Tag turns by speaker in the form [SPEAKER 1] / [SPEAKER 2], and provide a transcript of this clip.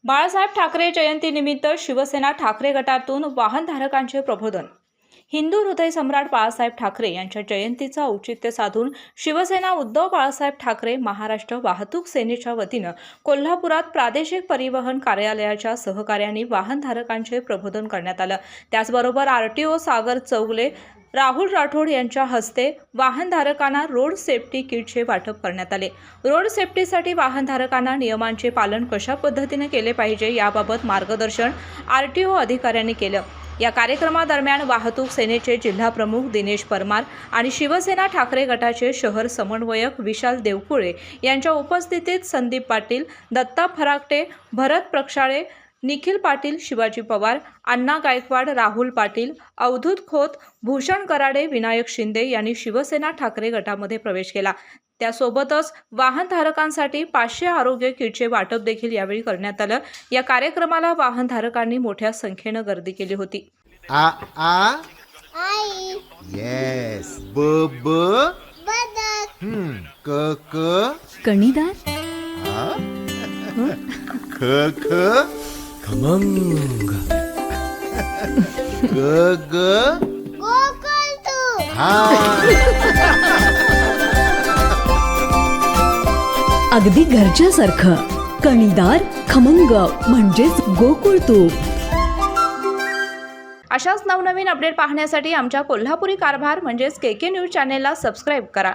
[SPEAKER 1] बाळासाहेब ठाकरे जयंतीनिमित्त शिवसेना ठाकरे गटातून वाहनधारकांचे प्रबोधन। हिंदू हृदय सम्राट बाळासाहेब ठाकरे यांच्या जयंतीचा औचित्य साधून शिवसेना उद्धव बाळासाहेब ठाकरे महाराष्ट्र वाहतूक सेनेच्या वतीनं कोल्हापुरात प्रादेशिक परिवहन कार्यालयाच्या सहकार्याने वाहनधारकांचे प्रबोधन करण्यात आलं। त्याचबरोबर आरटीओ सागर चौगले, राहुल राठोड यांच्या हस्ते वाहनधारकांना रोड सेफ्टी किटचे वाटप करण्यात आले। रोड सेफ्टीसाठी वाहनधारकांना नियमांचे पालन कशा पद्धतीने केले पाहिजे याबाबत मार्गदर्शन आरटीओ अधिकाऱ्यांनी केलं। या कार्यक्रमादरम्यान वाहतूक सेनेचे जिल्हा प्रमुख दिनेश परमार आणि शिवसेना ठाकरे गटाचे शहर समन्वयक विशाल देवकुळे यांच्या उपस्थितीत संदीप पाटील, दत्ता फराकटे, भरत प्रक्षाळे, निखिल पाटील, शिवाजी पवार, अण्णा गायकवाड, राहुल पाटील, अवधूत खोत, भूषण कराडे, विनायक शिंदे यांनी शिवसेना ठाकरे गटामध्ये प्रवेश केला। त्यासोबतच वाहनधारकांसाठी 500 आरोग्य किटचे वाटप देखील यावेळी करण्यात आलं। या कार्यक्रमाला वाहनधारकांनी मोठ्या संख्येने गर्दी केली होती।
[SPEAKER 2] आई
[SPEAKER 3] येस ब ब
[SPEAKER 2] बदक
[SPEAKER 3] क क
[SPEAKER 4] कणीदार,
[SPEAKER 3] ख ख
[SPEAKER 5] खमंग,
[SPEAKER 3] ग ग
[SPEAKER 2] गोकुळ तू
[SPEAKER 4] अगदी घरच्यासारखं। कणीदार, खमंग म्हणजेच गोकुळ तूप।
[SPEAKER 1] अशाच नवनवीन अपडेट पाहण्यासाठी आमच्या कोल्हापुरी कारभार म्हणजेच KK न्यूज चॅनेलला सबस्क्राईब करा।